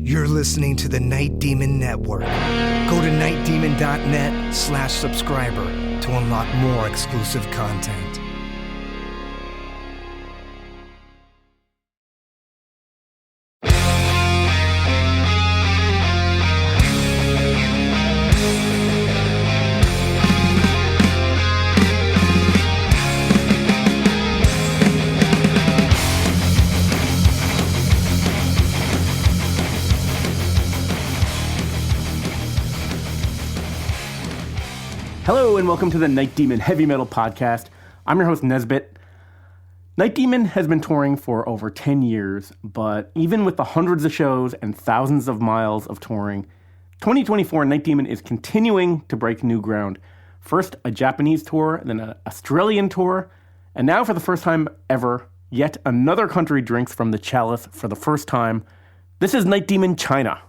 You're listening to the Night Demon Network. Go to nightdemon.net/subscriber to unlock more exclusive content. Hello and welcome to the Night Demon Heavy Metal Podcast. I'm your host, Nesbit. Night Demon has been touring for over 10 years, but even with the hundreds of shows and thousands of miles of touring, 2024 Night Demon is continuing to break new ground. First a Japanese tour, then an Australian tour, and now for the first time ever, yet another country drinks from the chalice for the first time. This is Night Demon China.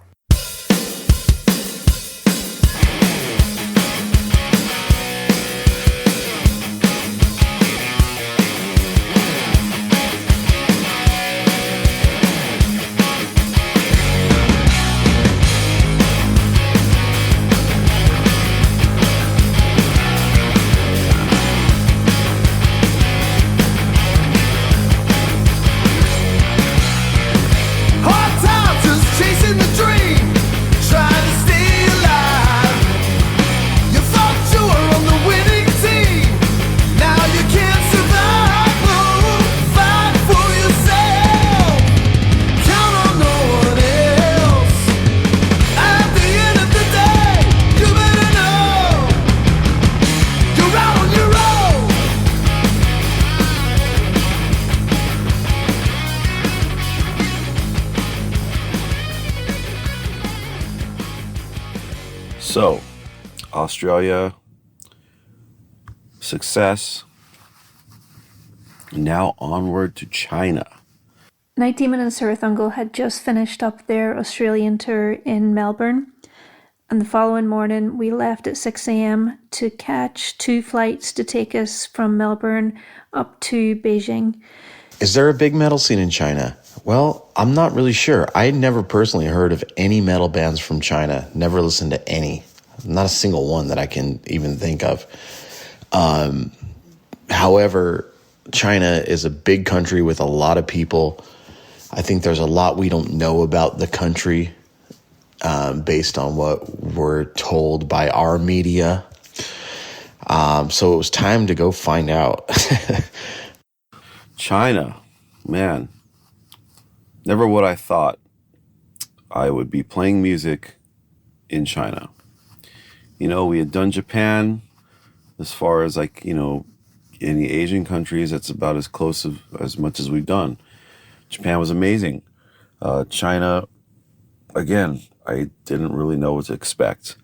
So, Australia, success, now onward to China. Night Demon and Cirith Ungol had just finished up their Australian tour in Melbourne, and the following morning we left at 6 a.m. to catch 2 flights to take us from Melbourne up to Beijing. Is there a big metal scene in China? Well, I'm not really sure. I never personally heard of any metal bands from China. Never listened to any. Not a single one that I can even think of. However, China is a big country with a lot of people. I think there's a lot we don't know about the country based on what we're told by our media. So it was time to go find out. China, man. Never would I thought I would be playing music in China. You know, we had done Japan as far as like, you know, in the Asian countries, that's about as close as much as we've done. Japan was amazing. China, again, I didn't really know what to expect.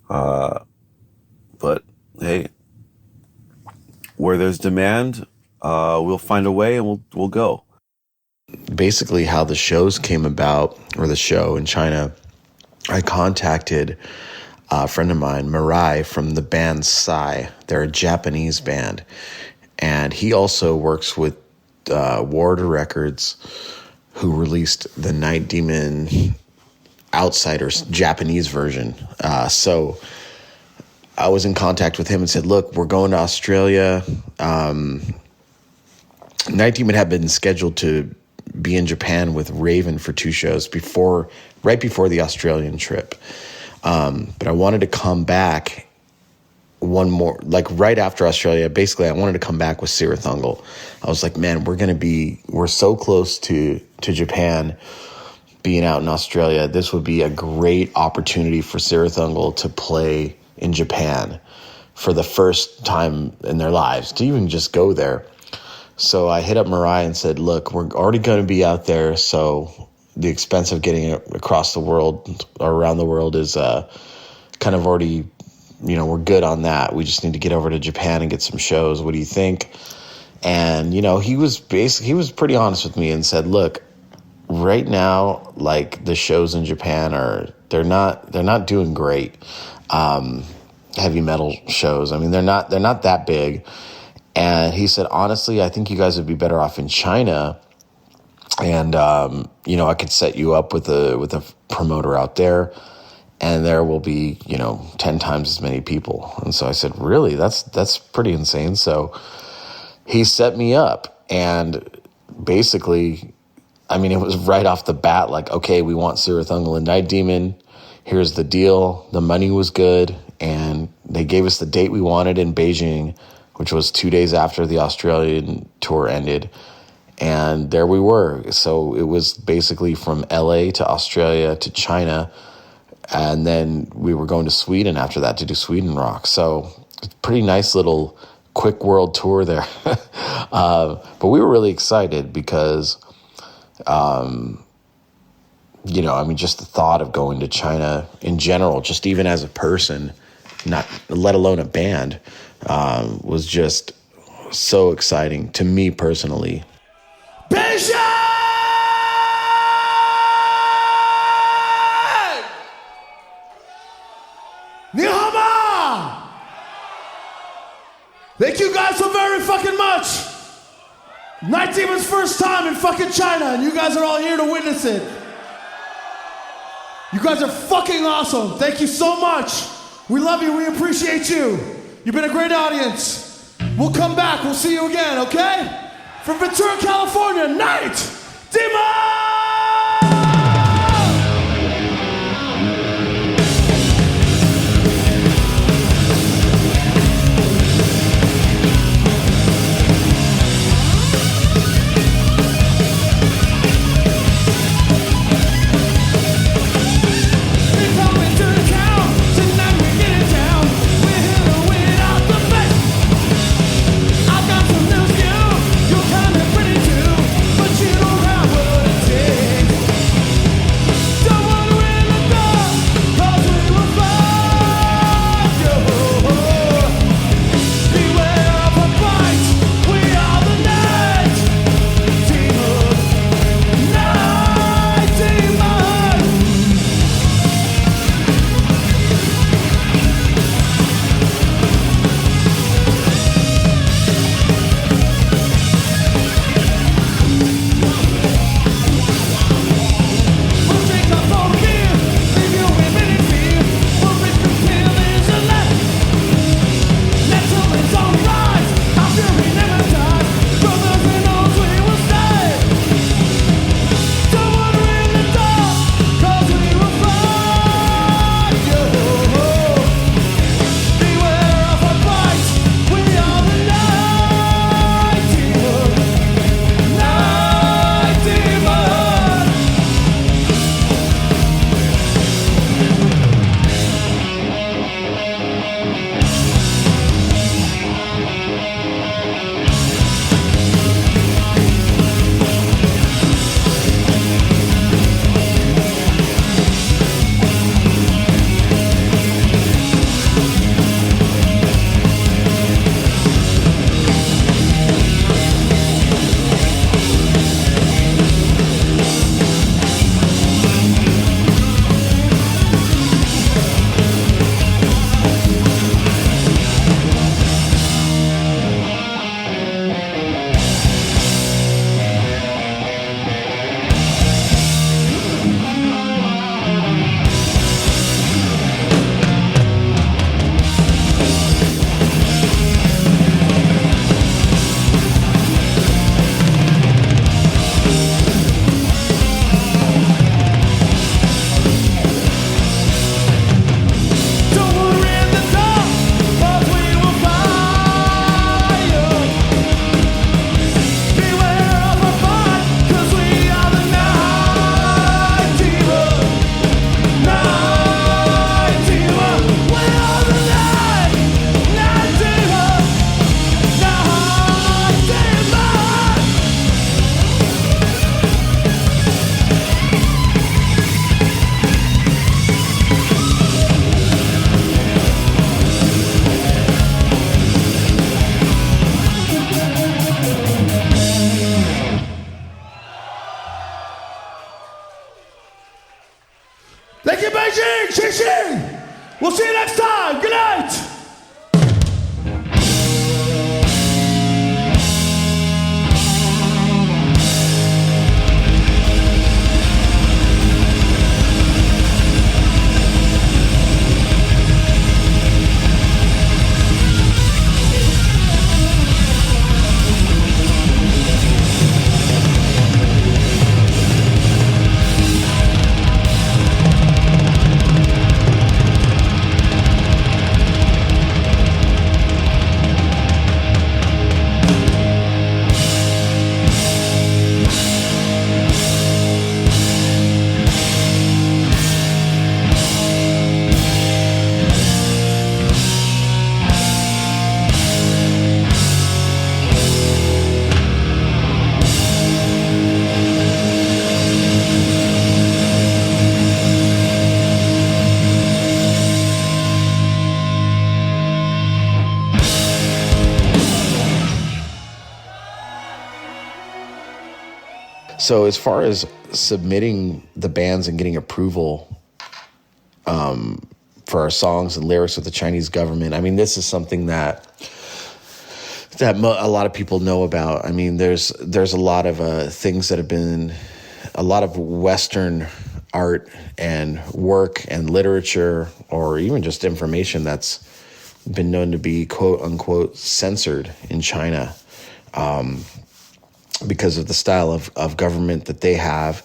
But hey, where there's demand, we'll find a way and we'll go. Basically how the shows came about, or the show in China, I contacted a friend of mine, Mirai, from the band Psy. They're a Japanese band. And he also works with Warder Records, who released the Night Demon Outsiders Japanese version. So I was in contact with him and said, look, we're going to Australia. Night Demon had been scheduled to be in Japan with Raven for 2 shows right before the Australian trip. But I wanted to come back one more, like right after Australia. Basically, I wanted to come back with Cirith Ungol. I was like, man, we're so close to Japan being out in Australia. This would be a great opportunity for Cirith Ungol to play in Japan for the first time in their lives, to even just go there. So I hit up Mirai and said, look, we're already going to be out there, so the expense of getting across the world or around the world is kind of already, you know, we're good on that. We just need to get over to Japan and get some shows. What do you think? And, you know, he was pretty honest with me and said, look, right now, like the shows in Japan they're not doing great. Heavy metal shows. I mean, they're not that big. And he said, honestly, I think you guys would be better off in China and I could set you up with a promoter out there, and there will be 10 times as many people. And so I said, really, that's pretty insane. So he set me up, and basically, I mean, it was right off the bat, like, okay, we want Cirith, Ungol, and Night Demon. Here's the deal. The money was good, and they gave us the date we wanted in Beijing, which was 2 days after the Australian tour ended. And there we were. So it was basically from LA to Australia to China. And then we were going to Sweden after that to do Sweden Rock. So it's a pretty nice little quick world tour there. But we were really excited because, just the thought of going to China in general, just even as a person, not let alone a band, was just so exciting to me personally. Beijing! Ni hao ma! Thank you guys so very fucking much. Night Demon's first time in fucking China, and you guys are all here to witness it. You guys are fucking awesome. Thank you so much. We love you. We appreciate you. You've been a great audience. We'll come back. We'll see you again, okay? From Ventura, California, Night Demon! Thank you, Beijing! Xing! We'll see you next time! Good night! So as far as submitting the bands and getting approval for our songs and lyrics with the Chinese government, I mean, this is something that a lot of people know about. I mean, there's a lot of things that have been, a lot of Western art and work and literature, or even just information that's been known to be quote unquote censored in China because of the style of government that they have.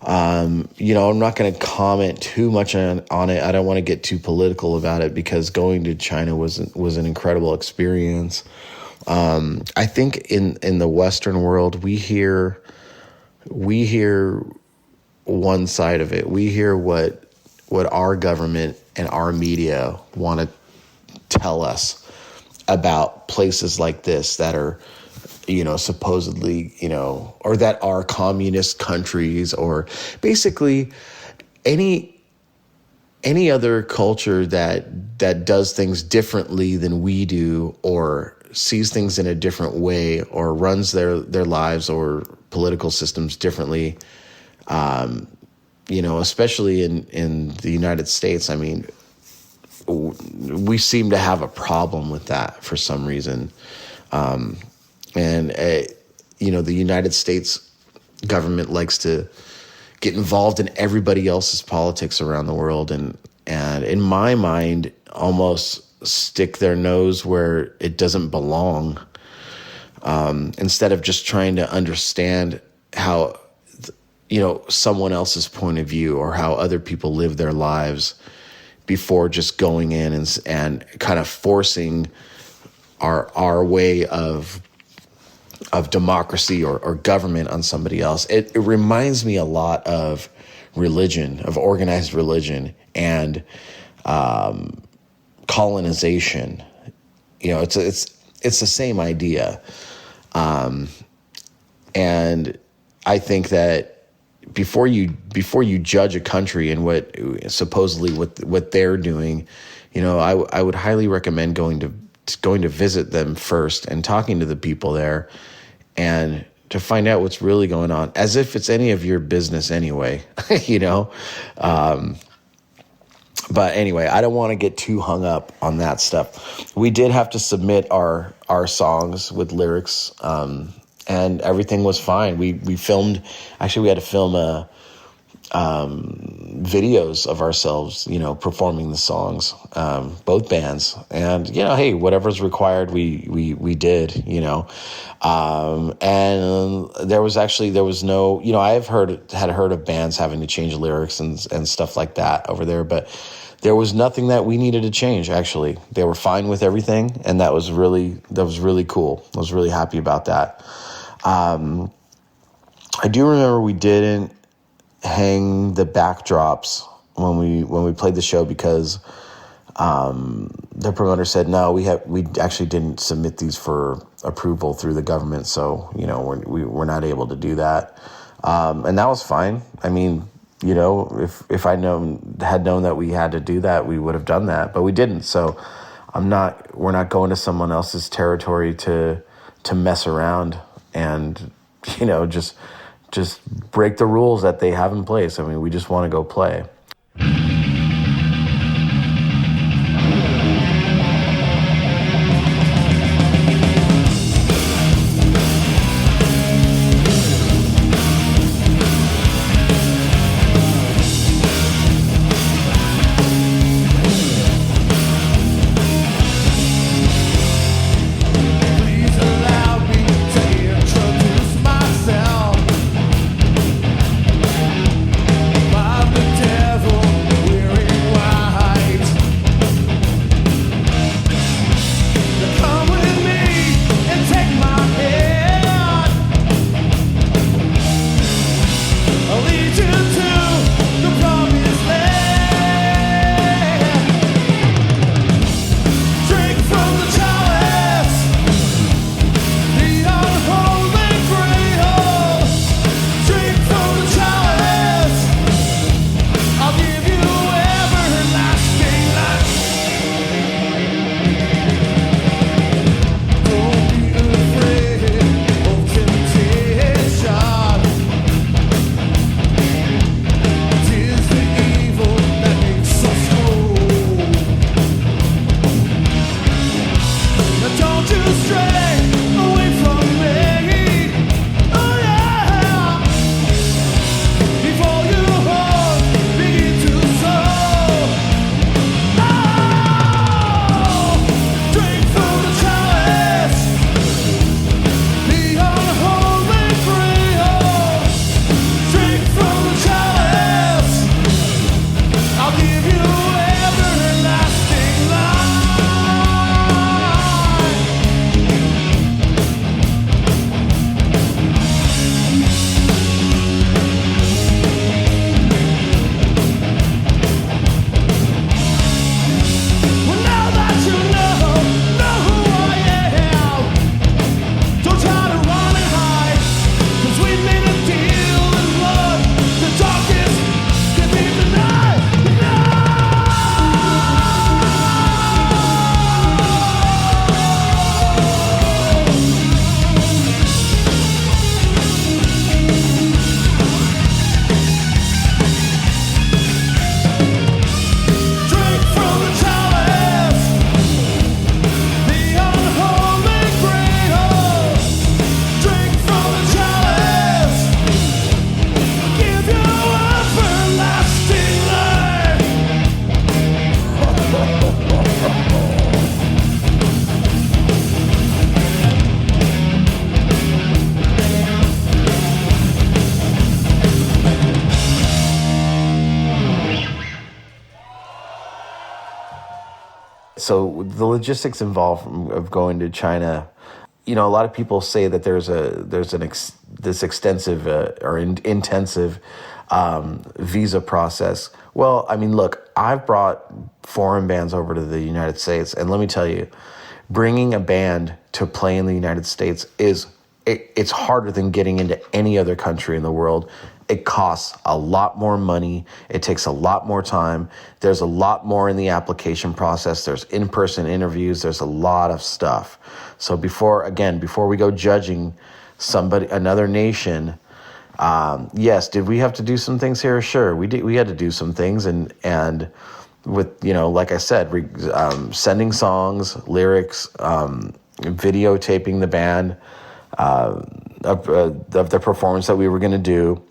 I'm not going to comment too much on it. I don't want to get too political about it because going to China was an incredible experience. I think in the Western world, we hear one side of it. We hear what our government and our media want to tell us about places like this that are, supposedly, or that are communist countries, or basically any other culture that does things differently than we do, or sees things in a different way, or runs their lives or political systems differently. Especially in the United States, I mean, we seem to have a problem with that for some reason. The United States government likes to get involved in everybody else's politics around the world, and in my mind, almost stick their nose where it doesn't belong, instead of just trying to understand how, someone else's point of view or how other people live their lives before just going in and kind of forcing our way of democracy or government on somebody else. It reminds me a lot of religion, of organized religion and colonization. It's the same idea. And I think that before you judge a country and what they're doing, I would highly recommend going to visit them first and talking to the people there, and to find out what's really going on, as if it's any of your business anyway. But anyway, I don't want to get too hung up on that stuff. We did have to submit our songs with lyrics, and everything was fine. We filmed, actually we had to film videos of ourselves, performing the songs, both bands. And, hey, whatever's required, we did, and there was no, I had heard of bands having to change lyrics and stuff like that over there, but there was nothing that we needed to change. Actually, they were fine with everything. And that was really cool. I was really happy about that. I do remember we didn't hang the backdrops when we played the show because the promoter said no, we actually didn't submit these for approval through the government, so we're not able to do that, and that was fine. I mean, if I had known that we had to do that, we would have done that, but we didn't. So we're not going to someone else's territory to mess around and just break the rules that they have in place. I mean, we just want to go play. Tell so the logistics involved of going to China, a lot of people say that there's this extensive intensive visa process. Well, I mean, look, I've brought foreign bands over to the United States, and let me tell you, bringing a band to play in the United States it's harder than getting into any other country in the world. It costs a lot more money. It takes a lot more time. There's a lot more in the application process. There's in-person interviews. There's a lot of stuff. So before we go judging another nation, yes, did we have to do some things here? Sure, we did. We had to do some things, and with, like I said, sending songs, lyrics, videotaping the band, of the performance that we were going to do,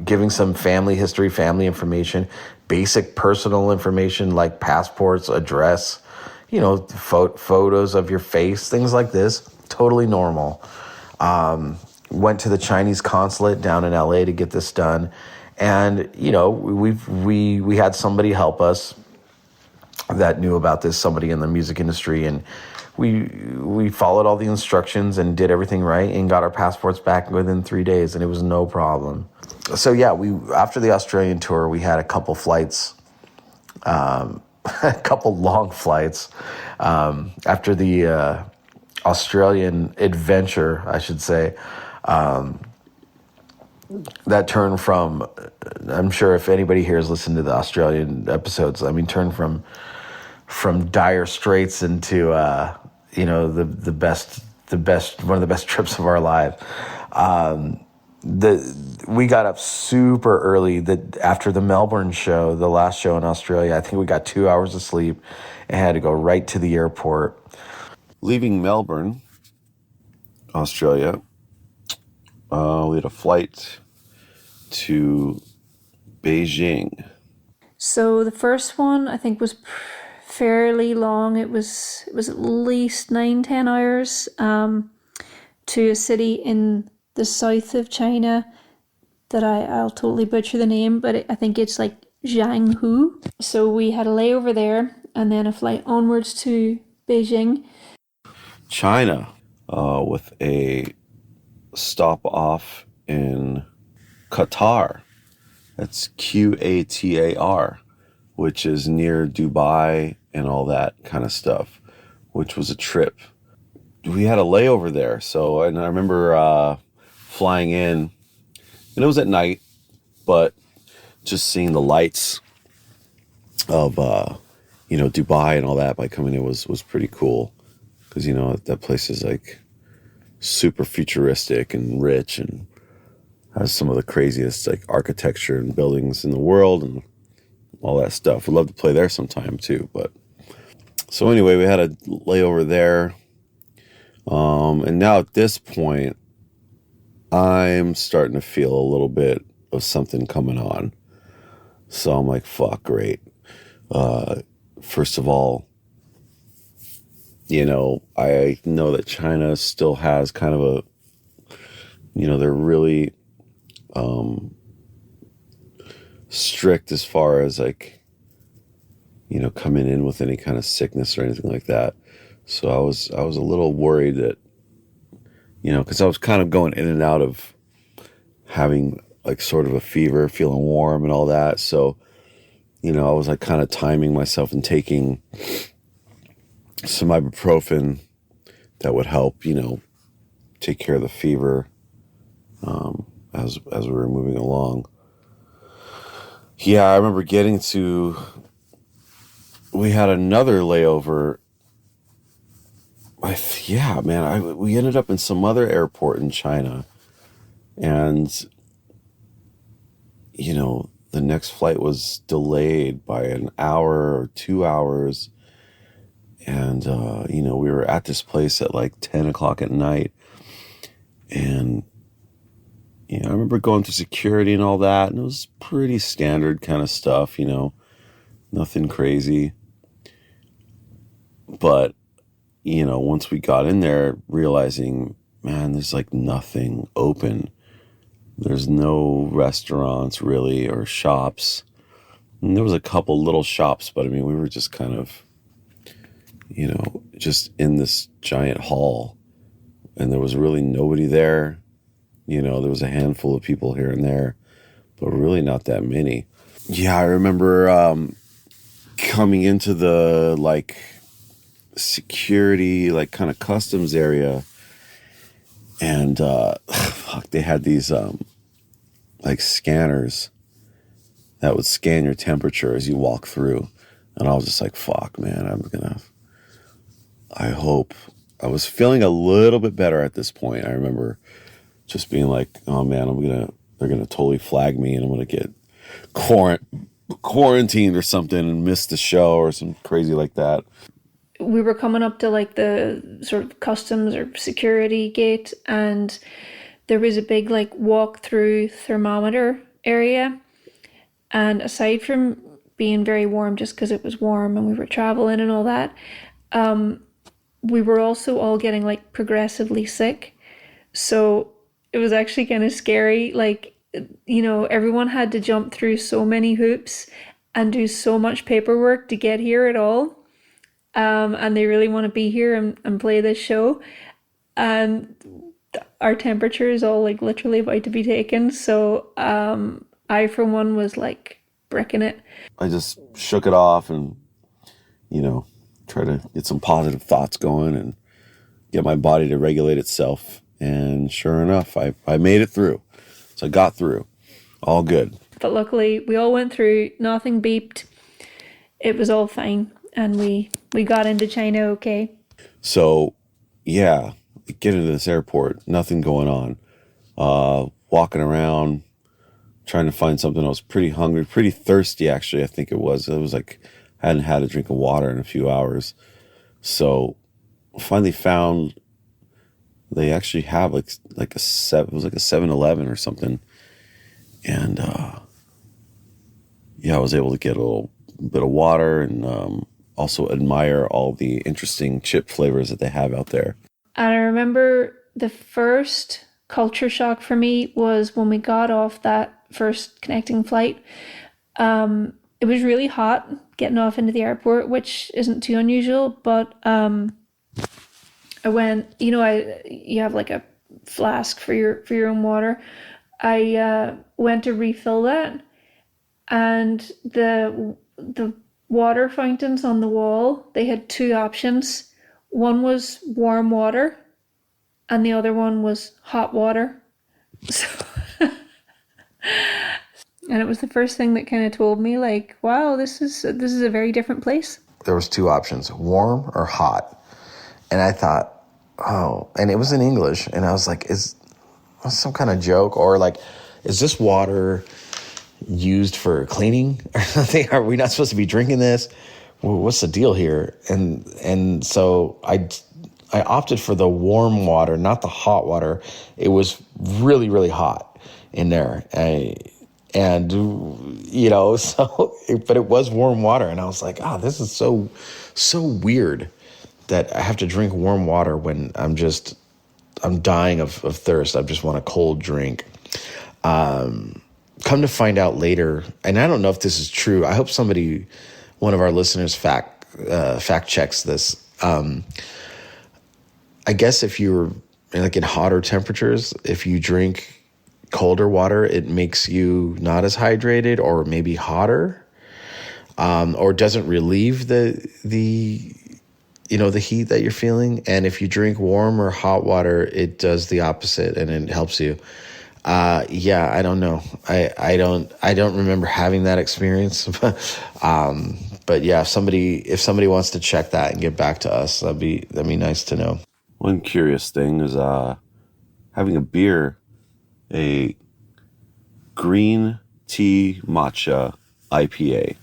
giving some family history, family information, basic personal information like passports, address, photos of your face, things like this. Totally normal. Went to the Chinese consulate down in LA to get this done. And, we had somebody help us that knew about this, somebody in the music industry, and we followed all the instructions and did everything right and got our passports back within 3 days, and it was no problem. So yeah, after the Australian tour, we had a couple flights, a couple long flights. After the Australian adventure, I should say, that turned from, I'm sure if anybody here has listened to the Australian episodes, turned from dire straits into the best, one of the best trips of our life. We got up super early after the Melbourne show, the last show in Australia. I think we got 2 hours of sleep and had to go right to the airport. Leaving Melbourne, Australia, we had a flight to Beijing. So the first one, I think, was fairly long. It was at least 9-10 hours to a city in the south of China that I'll totally butcher the name, but I think it's like Jianghu. So we had a layover there and then a flight onwards to Beijing. China, with a stop off in Qatar. That's Qatar, which is near Dubai and all that kind of stuff, which was a trip. We had a layover there. And I remember flying in, and it was at night, but just seeing the lights of, Dubai and all that by coming in was pretty cool. Because, that place is like super futuristic and rich and has some of the craziest like architecture and buildings in the world and all that stuff. We'd love to play there sometime too. But so anyway, we had a layover there. And now at this point, I'm starting to feel a little bit of something coming on. So I'm like, fuck, great. First of all, I know that China still has kind of a, they're really strict as far as like, coming in with any kind of sickness or anything like that. So I was a little worried that, because I was kind of going in and out of having like sort of a fever, feeling warm and all that. So, I was like kind of timing myself and taking some ibuprofen that would help, take care of the fever as we were moving along. Yeah, I remember we had another layover. We ended up in some other airport in China, and the next flight was delayed by an hour or 2 hours. And, we were at this place at like 10 o'clock at night. And, I remember going through security and all that. And it was pretty standard kind of stuff, nothing crazy. But, once we got in there, realizing, man, there's like nothing open. There's no restaurants really or shops. And there was a couple little shops, but we were just kind of just in this giant hall, and there was really nobody there. There was a handful of people here and there, but really not that many. Yeah, I remember coming into the security, kind of customs area, and they had these scanners that would scan your temperature as you walk through, and I was just like, fuck, man, I hope. I was feeling a little bit better at this point. I remember just being like, oh man, they're gonna totally flag me, and I'm gonna get quarantined or something and miss the show or some crazy like that. We were coming up to the sort of customs or security gate, and there was a big walk-through thermometer area. And aside from being very warm, just because it was warm and we were traveling and all that, we were also all getting progressively sick. So it was actually kind of scary. Everyone had to jump through so many hoops and do so much paperwork to get here at all. And they really want to be here and play this show. And our temperature is all literally about to be taken. So I, for one, was bricking it. I just shook it off and, try to get some positive thoughts going and get my body to regulate itself. And sure enough, I made it through. So I got through. All good. But luckily, we all went through. Nothing beeped. It was all fine. And we got into China okay. So, yeah, get into this airport. Nothing going on. Walking around, trying to find something. I was pretty hungry, pretty thirsty, actually, I think it was. It was I hadn't had a drink of water in a few hours. So, finally found they actually have it was like a 7-Eleven or something. And, I was able to get a little bit of water and also admire all the interesting chip flavors that they have out there. And I remember the first culture shock for me was when we got off that first connecting flight. It was really hot getting off into the airport, which isn't too unusual, but I went, you have a flask for your own water. I went to refill that, and the water fountains on the wall, they had two options. One was warm water and the other one was hot water. So and it was the first thing that kind of told me wow, this is a very different place. There was two options, warm or hot. And I thought, oh, and it was in English. And I was like, is this some kind of joke? Or is this water used for cleaning or something? Are we not supposed to be drinking this? Well, what's the deal here? And so I opted for the warm water, not the hot water. It was really, really hot in there. But it was warm water. And I was like, this is so weird that I have to drink warm water when I'm dying of thirst. I just want a cold drink. Come to find out later, and I don't know if this is true. I hope one of our listeners fact checks this. I guess if you're in hotter temperatures, if you drink colder water, it makes you not as hydrated, or maybe hotter, or doesn't relieve the heat that you're feeling. And if you drink warm or hot water, it does the opposite and it helps you. I don't know. I don't remember having that experience. But yeah, if somebody wants to check that and get back to us, that'd be nice to know. One curious thing is having a beer, a green tea matcha IPA.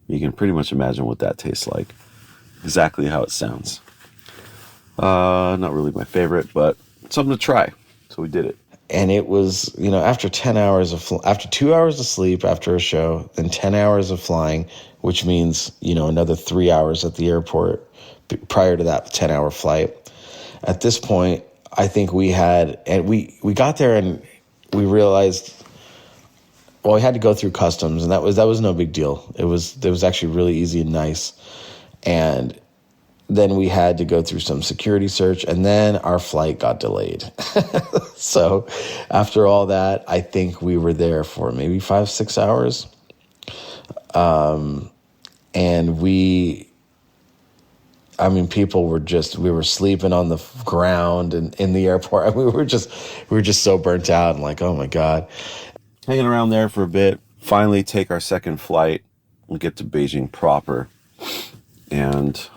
You can pretty much imagine what that tastes like. Exactly how it sounds. Not really my favorite, but something to try. So we did it. And it was, after 10 hours after 2 hours of sleep after a show, then 10 hours of flying, which means, another 3 hours at the airport prior to that 10-hour flight. At this point, I think we got there and we realized, well, we had to go through customs, and that was no big deal. It was actually really easy and nice. And then we had to go through some security search, and then our flight got delayed. So after all that, I think we were there for maybe 5-6 hours. And people were we were sleeping on the ground and in the airport. We were just so burnt out and like, oh my God. Hanging around there for a bit, finally take our second flight and get to Beijing proper. And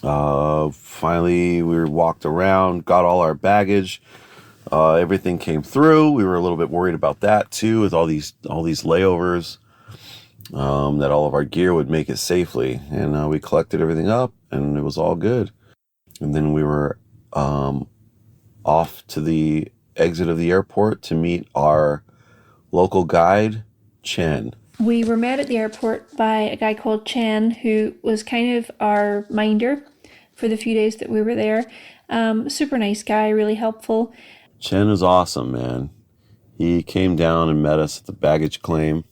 finally we walked around, got all our baggage. Everything came through. We were a little bit worried about that too, with all these layovers. That all of our gear would make it safely. And we collected everything up, and it was all good. And then we were off to the exit of the airport to meet our local guide, Chen. We were met at the airport by a guy called Chen, who was kind of our minder for the few days that we were there. Super nice guy, really helpful. Chen was awesome, man. He came down and met us at the baggage claim.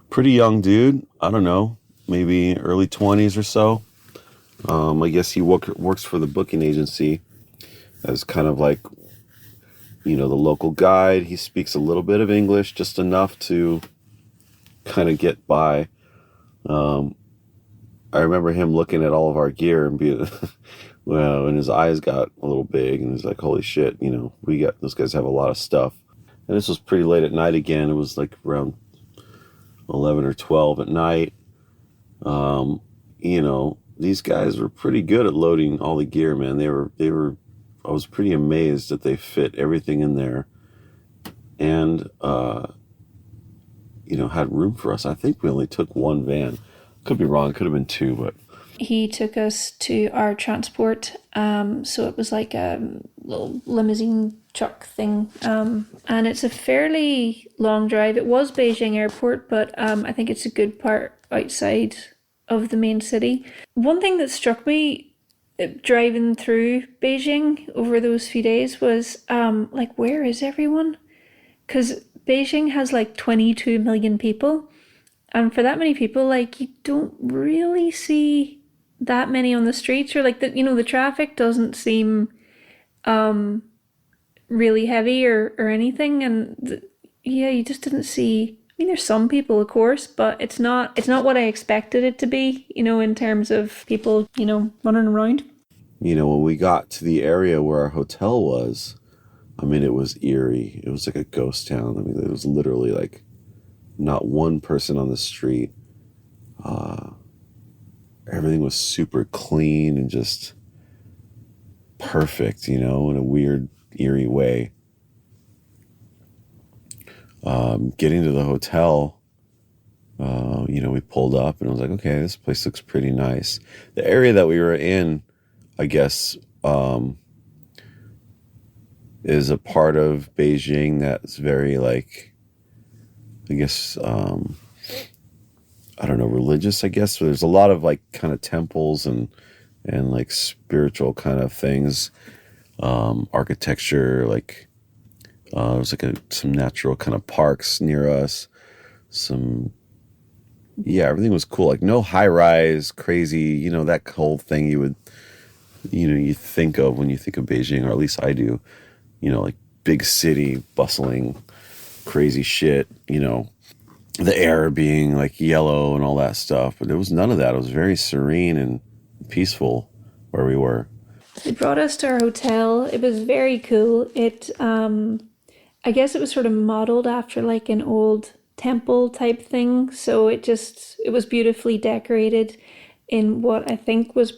Pretty young dude. I don't know, maybe early 20s or so. I guess he works for the booking agency as kind of like, the local guide. He speaks a little bit of English, just enough to kind of get by. I remember him looking at all of our gear and being, and his eyes got a little big, and he's like, holy shit, those guys have a lot of stuff. And this was pretty late at night again. It was like around 11 or 12 at night. These guys were pretty good at loading all the gear, man. I was pretty amazed that they fit everything in there and, had room for us. I think we only took one van. Could be wrong. Could have been two, but. He took us to our transport. So it was like a little limousine truck thing. And it's a fairly long drive. It was Beijing Airport, but I think it's a good part outside of the main city. One thing that struck me driving through Beijing over those few days was where is everyone? Because Beijing has like 22 million people. And for that many people, you don't really see that many on the streets, or the traffic doesn't seem really heavy or anything. And you just didn't see. There's some people, of course, but it's not what I expected it to be, in terms of people, running around. When we got to the area where our hotel was, it was eerie. It was like a ghost town. It was literally like not one person on the street. Everything was super clean and just perfect, in a weird, eerie way. Getting to the hotel, we pulled up and I was like, okay, this place looks pretty nice. The area that we were in, I guess, is a part of Beijing that's very religious, I guess. So there's a lot of kind of temples and spiritual kind of things, architecture, there's some natural kind of parks near us. Everything was cool. No high rise, crazy, that whole thing you would, you think of when you think of Beijing, or at least I do, big city, bustling, crazy shit, the air being yellow and all that stuff. But there was none of that. It was very serene and peaceful where we were. They brought us to our hotel. It was very cool. It, I guess it was sort of modeled after an old temple type thing. So it was beautifully decorated in what I think was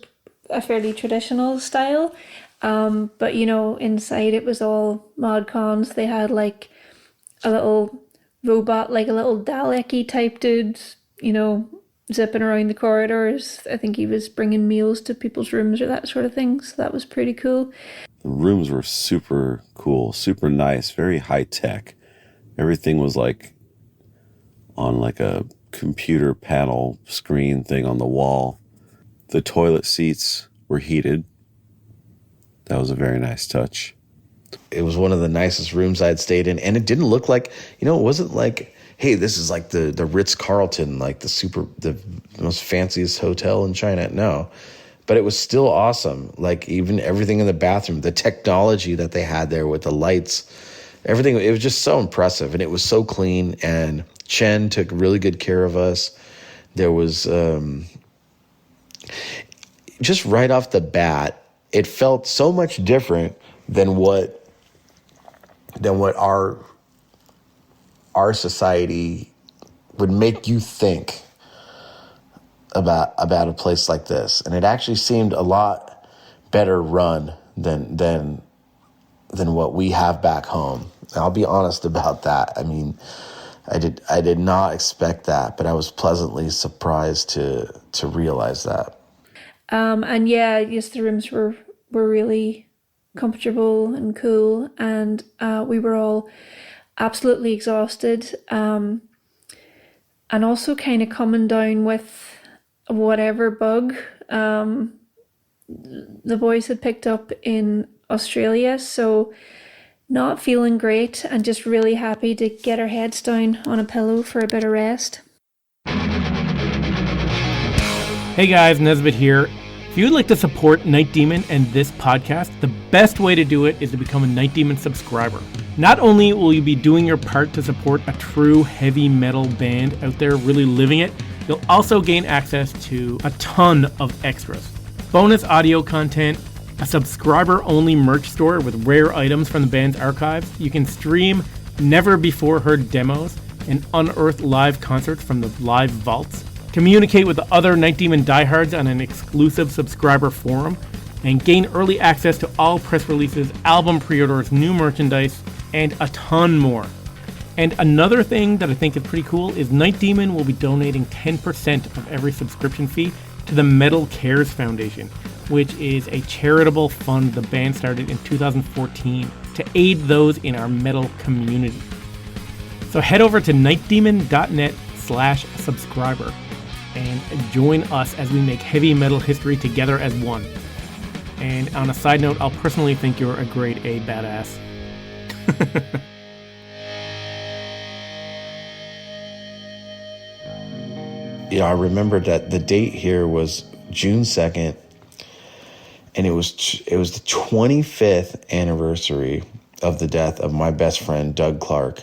a fairly traditional style. But inside it was all mod cons. They had a little robot, a little Dalek-y type dude, zipping around the corridors. I think he was bringing meals to people's rooms or that sort of thing. So that was pretty cool. The rooms were super cool, super nice, very high tech. Everything was on a computer panel screen thing on the wall. The toilet seats were heated. That was a very nice touch. it was one of the nicest rooms I had stayed in, and it didn't look like, it wasn't like, hey, this is like the Ritz-Carlton, like the most fanciest hotel in China. No, but it was still awesome. Like even everything in the bathroom, the technology that they had there with the lights, everything, it was just so impressive, and it was so clean, and Chen took really good care of us. There was, just right off the bat, it felt so much different than what our society would make you think about a place like this. And it actually seemed a lot better run than what we have back home. And I'll be honest about that. I mean, I did not expect that, but I was pleasantly surprised to realize that. And yeah, yes, the rooms were really comfortable and cool, and we were all absolutely exhausted, and also kind of coming down with whatever bug the boys had picked up in Australia. So not feeling great, and just really happy to get our heads down on a pillow for a bit of rest. Hey guys, Nesbitt here. If you would like to support Night Demon and this podcast, the best way to do it is to become a Night Demon subscriber. Not only will you be doing your part to support a true heavy metal band out there really living it, you'll also gain access to a ton of extras. Bonus audio content, a subscriber-only merch store with rare items from the band's archives. You can stream never-before-heard demos and unearth live concerts from the live vaults. Communicate with the other Night Demon diehards on an exclusive subscriber forum, and gain early access to all press releases, album pre-orders, new merchandise, and a ton more. And another thing that I think is pretty cool is Night Demon will be donating 10% of every subscription fee to the Metal Cares Foundation, which is a charitable fund the band started in 2014 to aid those in our metal community. So head over to nightdemon.net/subscriber and join us as we make heavy metal history together as one. And on a side note, I'll personally think you're a grade A badass. Yeah, I remember that the date here was June 2nd, and it was the 25th anniversary of the death of my best friend, Doug Clark.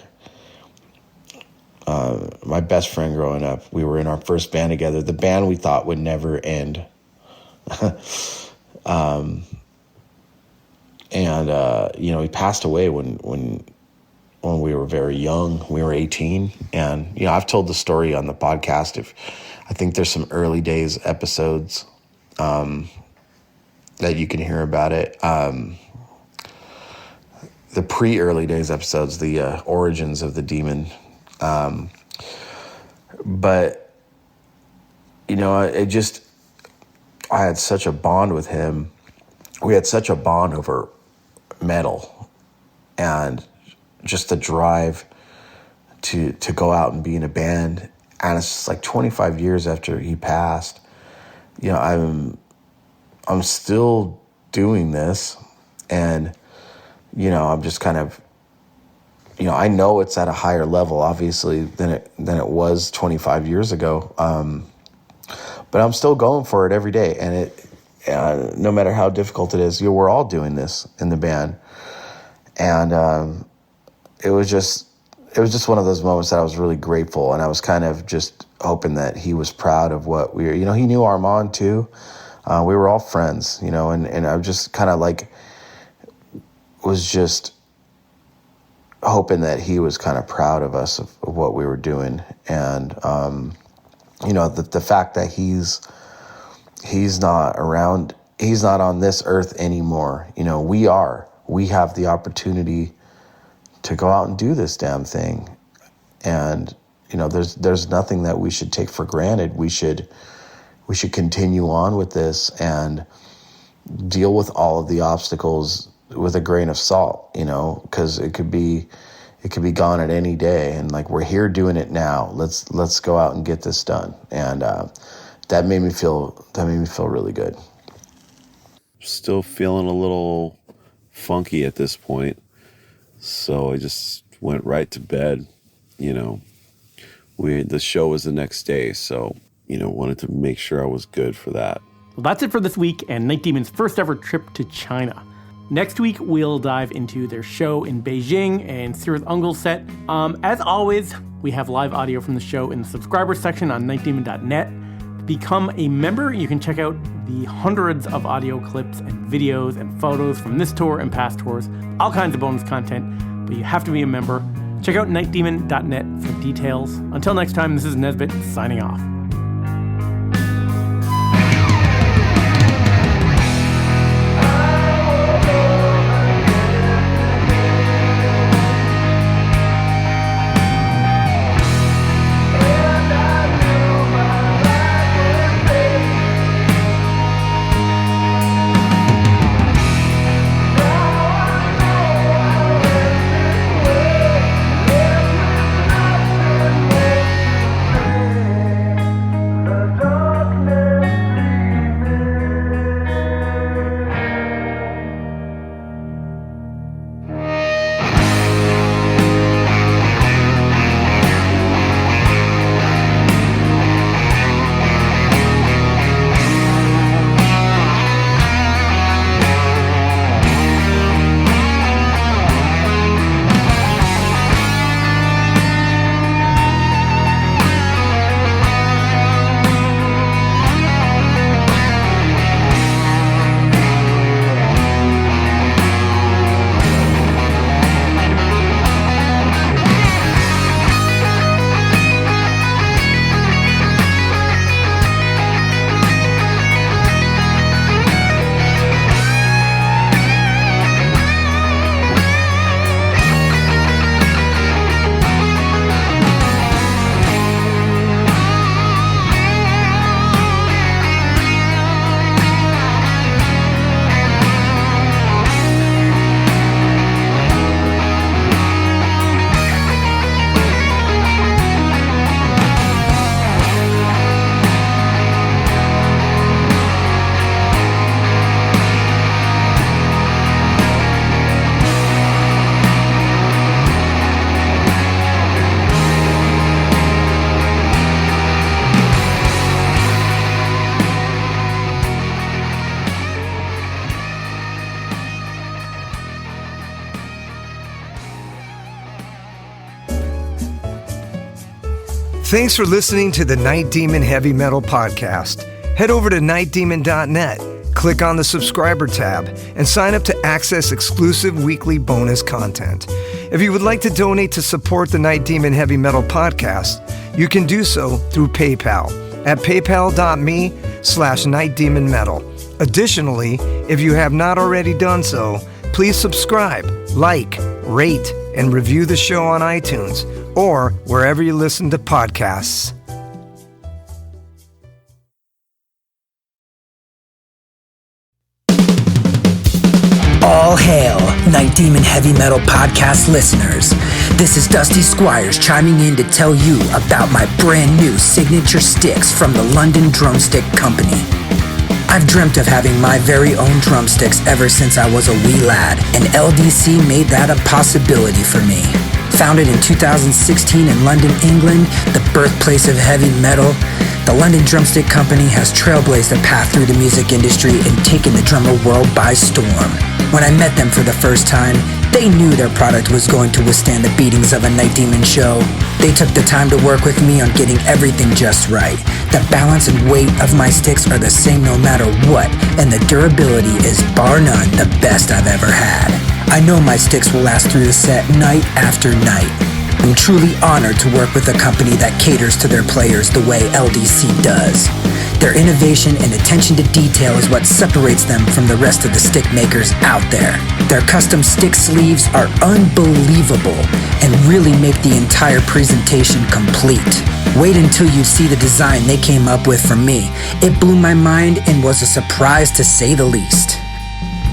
My best friend growing up. We were in our first band together, the band we thought would never end. He passed away when we were very young. We were 18, and I've told the story on the podcast. I think there's some early days episodes that you can hear about it. The pre-early days episodes, the origins of the demon. But I had such a bond with him. We had such a bond over metal and just the drive to go out and be in a band. And it's just like 25 years after he passed, I'm still doing this, and I'm just kind of, I know it's at a higher level, obviously, than it was 25 years ago. But I'm still going for it every day, and no matter how difficult it is, we're all doing this in the band, and it was just one of those moments that I was really grateful, and I was kind of just hoping that he was proud of what we were. He knew Armand too. We were all friends, and I just kind of was just hoping that he was kind of proud of us of what we were doing, and the fact that he's not around, he's not on this earth anymore. We have the opportunity to go out and do this damn thing, and there's nothing that we should take for granted. We should continue on with this and deal with all of the obstacles with a grain of salt, because it could be gone at any day, and we're here doing it now. Let's go out and get this done, and that made me feel really good. Still feeling a little funky at this point. So I just went right to bed. The show was the next day, so wanted to make sure I was good for that. Well, that's it for this week and Night Demon's first ever trip to China. Next week, we'll dive into their show in Beijing and Cirith Ungol set. As always, we have live audio from the show in the subscribers section on nightdemon.net. To become a member, you can check out the hundreds of audio clips and videos and photos from this tour and past tours, all kinds of bonus content, but you have to be a member. Check out nightdemon.net for details. Until next time, this is Nesbitt signing off. Thanks for listening to the Night Demon Heavy Metal Podcast. Head over to nightdemon.net, click on the subscriber tab, and sign up to access exclusive weekly bonus content. If you would like to donate to support the Night Demon Heavy Metal Podcast, you can do so through PayPal at paypal.me/nightdemonmetal. Additionally, if you have not already done so, please subscribe, like, rate, and review the show on iTunes or wherever you listen to podcasts. All hail, Night Demon Heavy Metal Podcast listeners. This is Dusty Squires chiming in to tell you about my brand new signature sticks from the London Drumstick Company. I've dreamt of having my very own drumsticks ever since I was a wee lad, and LDC made that a possibility for me. Founded in 2016 in London, England, the birthplace of heavy metal, the London Drumstick Company has trailblazed a path through the music industry and taken the drummer world by storm. When I met them for the first time, they knew their product was going to withstand the beatings of a Night Demon show. They took the time to work with me on getting everything just right. The balance and weight of my sticks are the same no matter what, and the durability is bar none the best I've ever had. I know my sticks will last through the set night after night. I'm truly honored to work with a company that caters to their players the way LDC does. Their innovation and attention to detail is what separates them from the rest of the stick makers out there. Their custom stick sleeves are unbelievable and really make the entire presentation complete. Wait until you see the design they came up with for me. It blew my mind and was a surprise to say the least.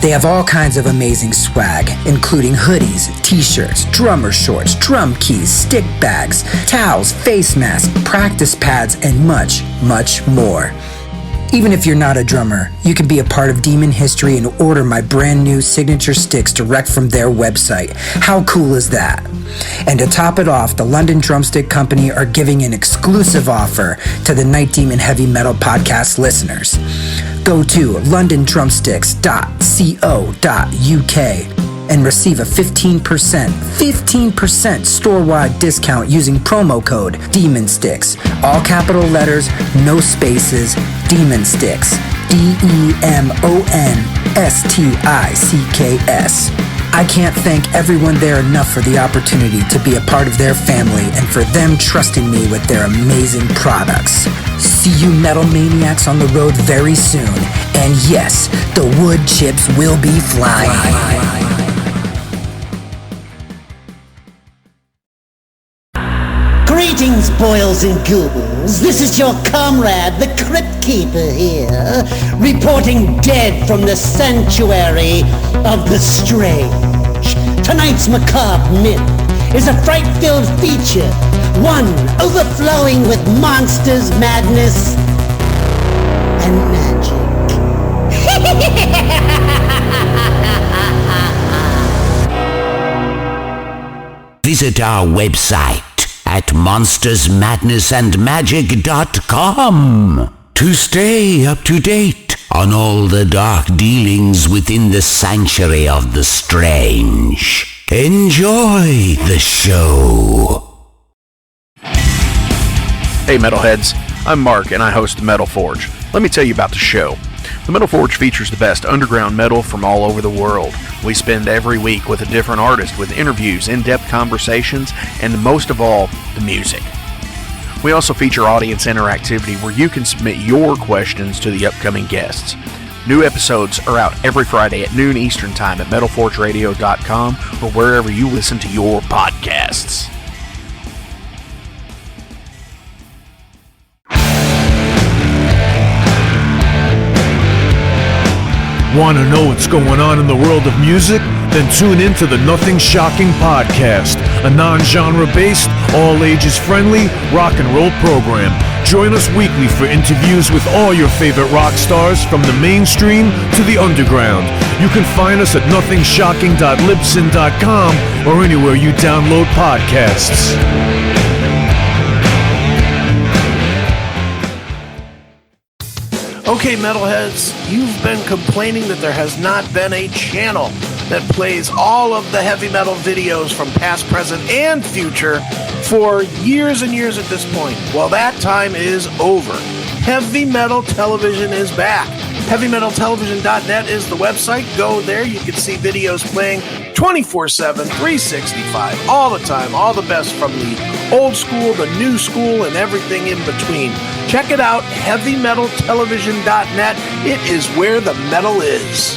They have all kinds of amazing swag, including hoodies, t-shirts, drummer shorts, drum keys, stick bags, towels, face masks, practice pads, and much, much more. Even if you're not a drummer, you can be a part of Demon history and order my brand new signature sticks direct from their website. How cool is that? And to top it off, the London Drumstick Company are giving an exclusive offer to the Night Demon Heavy Metal Podcast listeners. Go to londondrumsticks.co.uk and receive a 15% store-wide discount using promo code DEMONSTICKS. All capital letters, no spaces, Demon Sticks. DEMONSTICKS. I can't thank everyone there enough for the opportunity to be a part of their family and for them trusting me with their amazing products. See you metal maniacs on the road very soon. And yes, the wood chips will be flying. Greetings, boils and ghouls. This is your comrade, the Crypt Keeper here, reporting dead from the sanctuary of the strange. Tonight's macabre myth is a fright-filled feature, one overflowing with monsters, madness, and magic. Visit our website at monstersmadnessandmagic.com to stay up to date on all the dark dealings within the sanctuary of the strange. Enjoy the show. Hey Metalheads, I'm Mark and I host the Metal Forge. Let me tell you about the show. The Metal Forge features the best underground metal from all over the world. We spend every week with a different artist with interviews, in-depth conversations, and most of all, the music. We also feature audience interactivity where you can submit your questions to the upcoming guests. New episodes are out every Friday at noon Eastern Time at metalforgeradio.com or wherever you listen to your podcasts. Want to know what's going on in the world of music? Then tune in to the Nothing Shocking Podcast, a non-genre based, all ages friendly rock and roll program. Join us weekly for interviews with all your favorite rock stars from the mainstream to the underground. You can find us at nothingshocking.libsyn.com or anywhere you download podcasts. Okay, metalheads, you've been complaining that there has not been a channel that plays all of the heavy metal videos from past, present, and future for years and years at this point. Well, that time is over. Heavy Metal Television is back. HeavyMetalTelevision.net is the website. Go there. You can see videos playing 24/7, 365, all the time, all the best from the old school, the new school, and everything in between. Check it out, HeavyMetalTelevision.net. It is where the metal is.